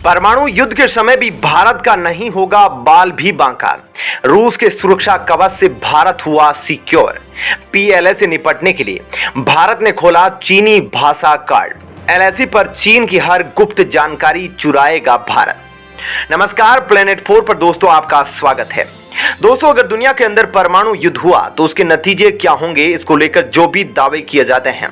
परमाणु युद्ध के समय भी भारत का नहीं होगा बाल भी बांका। रूस के सुरक्षा कवच से भारत हुआ सिक्योर। पीएलए से निपटने के लिए भारत ने खोला चीनी भाषा कार्ड। एलएसी पर चीन की हर गुप्त जानकारी चुराएगा भारत। नमस्कार, प्लेनेट 4 पर दोस्तों आपका स्वागत है। दोस्तों, अगर दुनिया के अंदर परमाणु युद्ध हुआ तो उसके नतीजे क्या होंगे, इसको लेकर जो भी दावे किए जाते हैं,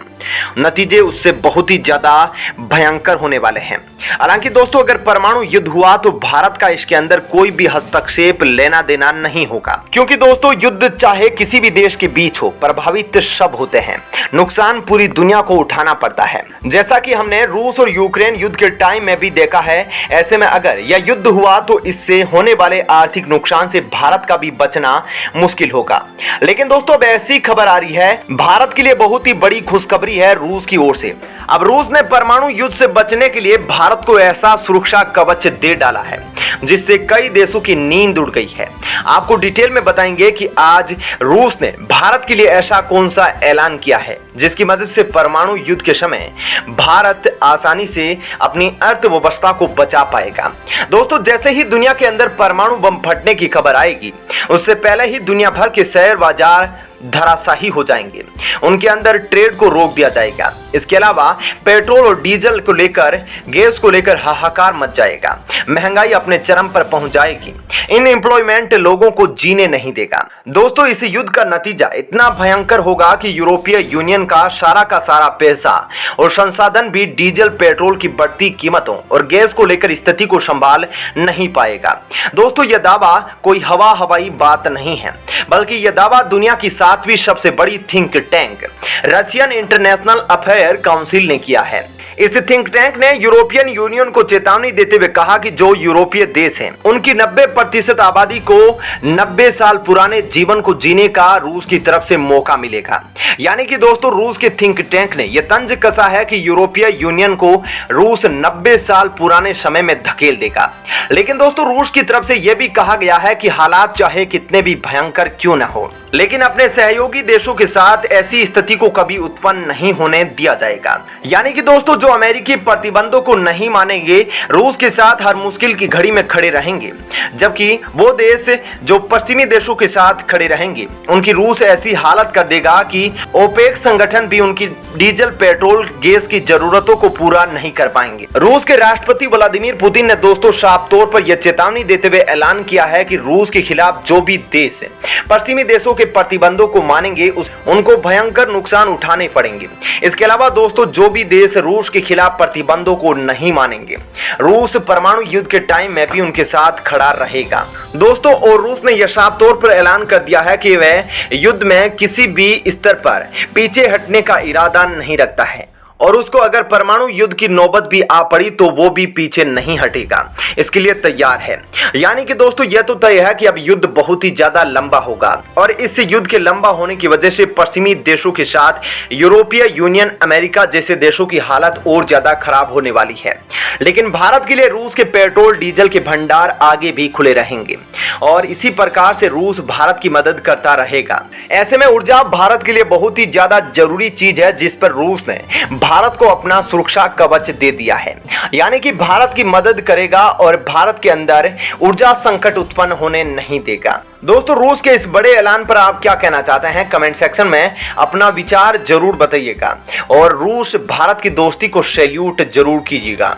नतीजे उससे बहुत ही ज्यादा भयंकर होने वाले हैं। हालांकि दोस्तों, अगर परमाणु युद्ध हुआ तो भारत का इसके अंदर कोई भी हस्तक्षेप लेना देना नहीं होगा, क्योंकि दोस्तों युद्ध चाहे किसी भी देश के बीच हो, प्रभावित सब होते हैं, नुकसान पूरी दुनिया को उठाना पड़ता है। जैसा कि हमने रूस और यूक्रेन युद्ध के टाइम में भी देखा है। ऐसे में अगर यह युद्ध हुआ तो इससे होने वाले आर्थिक नुकसान से भारत का भी बचना मुश्किल होगा। लेकिन दोस्तों, अब ऐसी खबर आ रही है, भारत के लिए बहुत ही बड़ी खुशखबरी है रूस की ओर से। अब रूस ने परमाणु युद्ध से बचने के लिए भारत को ऐसा सुरक्षा कवच दे डाला है जिससे कई देशों की नींद उड़ गई है। आपको डिटेल में बताएंगे कि आज रूस ने भारत के लिए ऐसा कौन सा ऐलान किया है जिसकी मदद से परमाणु युद्ध के समय भारत आसानी से अपनी अर्थव्यवस्था को बचा पाएगा। दोस्तों, जैसे ही दुनिया के अंदर परमाणु बम फटने की खबर आएगी, उससे पहले ही दुनिया भर के शेयर बाजार धराशाही हो जाएंगे, उनके अंदर ट्रेड को रोक दिया जाएगा। इसके अलावा पेट्रोल और डीजल को लेकर, गैस को लेकर हाहाकार मच जाएगा, महंगाई अपने चरम पर पहुंच जाएगी, अनएम्प्लॉयमेंट लोगों को जीने नहीं देगा। दोस्तों, इस युद्ध का नतीजा इतना भयंकर होगा कि यूरोपीय यूनियन का सारा पैसा और संसाधन भी डीजल पेट्रोल की बढ़ती कीमतों और गैस को लेकर स्थिति को संभाल नहीं पाएगा। दोस्तों, यह दावा कोई हवाई बात नहीं है, बल्कि यह दावा दुनिया की 7वीं सबसे बड़ी think tank Russian international affair council ने किया है। इस थिंक टैंक ने यूरोपियन यूनियन को चेतावनी देते हुए कहा कि जो यूरोपीय देश हैं, उनकी 90% आबादी को 90 साल पुराने जीवन को जीने का रूस की तरफ से मौका मिलेगा। यानी कि दोस्तों, रूस के थिंक टैंक ने यह तंज कसा है कि यूरोपीय यूनियन को रूस 90 साल पुराने समय में धकेल देगा। लेकिन दोस्तों, रूस की तरफ से यह भी कहा गया है कि हालात चाहे कितने भी भयंकर क्यों न हो, लेकिन अपने सहयोगी देशों के साथ ऐसी स्थिति को कभी उत्पन्न नहीं होने दिया जाएगा। यानी कि दोस्तों, जो अमेरिकी प्रतिबंधों को नहीं मानेंगे, रूस के साथ हर मुश्किल की घड़ी में खड़े रहेंगे, जबकि वो देश जो पश्चिमी देशों के साथ खड़े रहेंगे, उनकी रूस ऐसी हालत कर देगा कि ओपेक संगठन भी उनकी डीजल पेट्रोल गैस की जरूरतों को पूरा नहीं कर पाएंगे। रूस के राष्ट्रपति व्लादिमीर पुतिन ने दोस्तों साफ तौर पर यह चेतावनी देते हुए ऐलान किया है कि रूस के खिलाफ जो भी देश पश्चिमी देशों के प्रतिबंधों को मानेंगे, उनको भयंकर नुकसान उठाने पड़ेंगे। इसके अलावा दोस्तों, जो भी देश रूस के खिलाफ प्रतिबंधों को नहीं मानेंगे, रूस परमाणु युद्ध के टाइम में भी उनके साथ खड़ा रहेगा। दोस्तों, और रूस ने यह साफ तौर पर ऐलान कर दिया है कि वह युद्ध में किसी भी स्तर पर पीछे हटने का इरादा नहीं रखता है, और उसको अगर परमाणु युद्ध की नौबत भी आ पड़ी तो वो भी पीछे नहीं हटेगा, इसके लिए तैयार है। यानी कि दोस्तों, यह तो तय है कि अब युद्ध बहुत ही ज्यादा लंबा होगा, और इस युद्ध के लंबा होने की वजह से पश्चिमी देशों के साथ यूरोपीय यूनियन, अमेरिका जैसे देशों की हालत और ज्यादा खराब होने वाली है। लेकिन भारत के लिए रूस के पेट्रोल डीजल के भंडार आगे भी खुले रहेंगे, और इसी प्रकार से रूस भारत की मदद करता रहेगा। ऐसे में ऊर्जा भारत के लिए बहुत ही ज्यादा जरूरी चीज है, जिस पर रूस ने भारत को अपना सुरक्षा कवच दे दिया है। यानी कि भारत की मदद करेगा और भारत के अंदर ऊर्जा संकट उत्पन्न होने नहीं देगा। दोस्तों, रूस के इस बड़े ऐलान पर आप क्या कहना चाहते हैं, कमेंट सेक्शन में अपना विचार जरूर बताइएगा, और रूस भारत की दोस्ती को सैल्यूट जरूर कीजिएगा।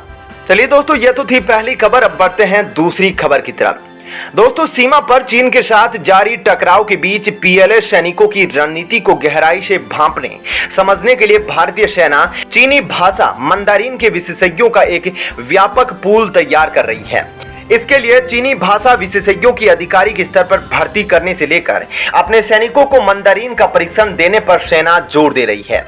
चलिए दोस्तों, यह तो थी पहली खबर। अब बढ़ते हैं दूसरी खबर की तरफ। दोस्तों, सीमा पर चीन के साथ जारी टकराव के बीच पीएलए सैनिकों की रणनीति को गहराई से भांपने समझने के लिए भारतीय सेना चीनी भाषा मंदारिन के विशेषज्ञों का एक व्यापक पूल तैयार कर रही है। इसके लिए चीनी भाषा विशेषज्ञों की आधिकारिक स्तर पर भर्ती करने से लेकर अपने सैनिकों को मंदारिन का परीक्षण देने पर सेना जोर दे रही है।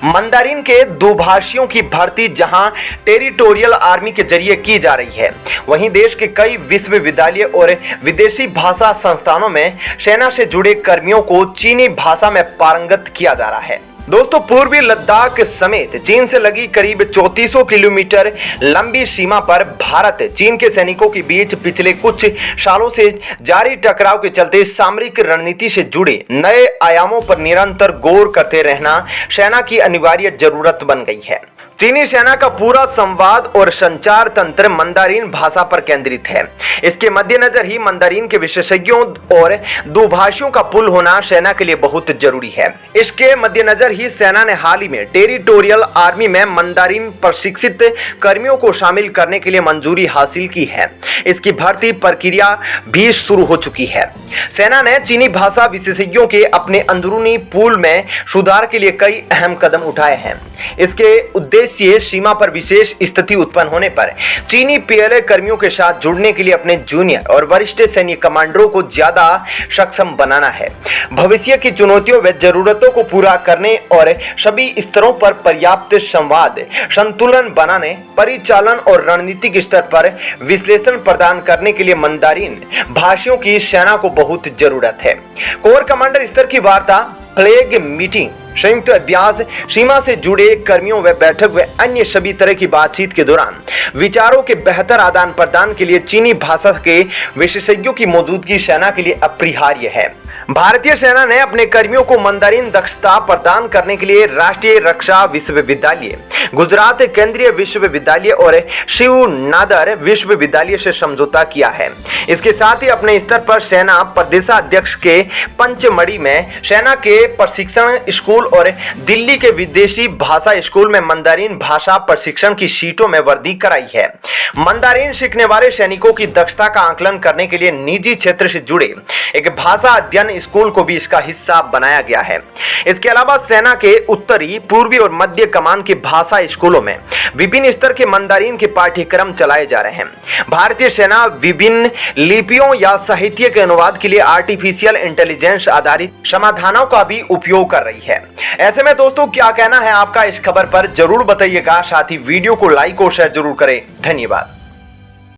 मंदारिन के दुभाषियों की भर्ती जहां टेरिटोरियल आर्मी के जरिए की जा रही है, वहीं देश के कई विश्वविद्यालय और विदेशी भाषा संस्थानों में सेना से जुड़े कर्मियों को चीनी भाषा में पारंगत किया जा रहा है। दोस्तों, पूर्वी लद्दाख समेत चीन से लगी करीब 3400 किलोमीटर लंबी सीमा पर भारत चीन के सैनिकों के बीच पिछले कुछ सालों से जारी टकराव के चलते सामरिक रणनीति से जुड़े नए आयामों पर निरंतर गौर करते रहना सेना की अनिवार्य जरूरत बन गई है। चीनी सेना का पूरा संवाद और संचार तंत्र मंदारिन भाषा पर केंद्रित है। इसके मद्देनजर ही मंदारिन के विशेषज्ञों और दुभाषियों का पुल होना सेना के लिए बहुत जरूरी है। इसके मद्देनजर ही सेना ने हाल ही में टेरिटोरियल आर्मी में मंदारिन प्रशिक्षित कर्मियों को शामिल करने के लिए मंजूरी हासिल की है। इसकी भर्ती प्रक्रिया भी शुरू हो चुकी है। सेना ने चीनी भाषा विशेषज्ञों के अपने अंदरूनी पूल में सुधार के लिए कई अहम कदम उठाए हैं। इसके उद्देश्य सीमा पर विशेष स्थिति उत्पन्न होने पर चीनी पीएलए कर्मियों के साथ जुड़ने के लिए अपने जूनियर और वरिष्ठ सैन्य कमांडरों को ज्यादा सक्षम बनाना है। भविष्य की चुनौतियों व जरूरतों को पूरा करने और सभी स्तरों पर पर्याप्त संवाद संतुलन बनाने, परिचालन और रणनीतिक स्तर पर विश्लेषण प्रदान करने के लिए मंदारिन भाषियों की सेना को बहुत जरूरत है। कोर कमांडर स्तर की वार्ता, फ्लैग मीटिंग, संयुक्त अभ्यास, सीमा से जुड़े कर्मियों व बैठक व अन्य सभी तरह की बातचीत के दौरान विचारों के बेहतर आदान प्रदान के लिए चीनी भाषा के विशेषज्ञों की मौजूदगी सेना के लिए अपरिहार्य है। भारतीय सेना ने अपने कर्मियों को मंदारिन दक्षता प्रदान करने के लिए राष्ट्रीय रक्षा विश्वविद्यालय, गुजरात केंद्रीय विश्वविद्यालय और शिव नादर विश्वविद्यालय से समझौता किया है। इसके साथ ही अपने स्तर पर सेना प्रदेशाध्यक्ष के पंचमढ़ी में सेना के प्रशिक्षण स्कूल और दिल्ली के विदेशी भाषा स्कूल में मंदारिन भाषा प्रशिक्षण की सीटों में वृद्धि कराई है। मंदारिन सीखने वाले सैनिकों की दक्षता का आकलन करने के लिए निजी क्षेत्र से जुड़े एक भाषा अध्ययन स्कूल को भी इसका हिस्सा बनाया गया है। इसके अलावा सेना के उत्तरी, पूर्वी और मध्य कमान के भाषा स्कूलों में विभिन्न स्तर के मंदारिन के पाठ्यक्रम चलाए जा रहे हैं। भारतीय सेना विभिन्न लिपियों या साहित्य के अनुवाद के लिए आर्टिफिशियल इंटेलिजेंस आधारित समाधानों का भी उपयोग कर रही है। ऐसे में दोस्तों, क्या कहना है आपका इस खबर पर जरूर बताइएगा। साथ ही वीडियो को लाइक और शेयर जरूर करें। धन्यवाद।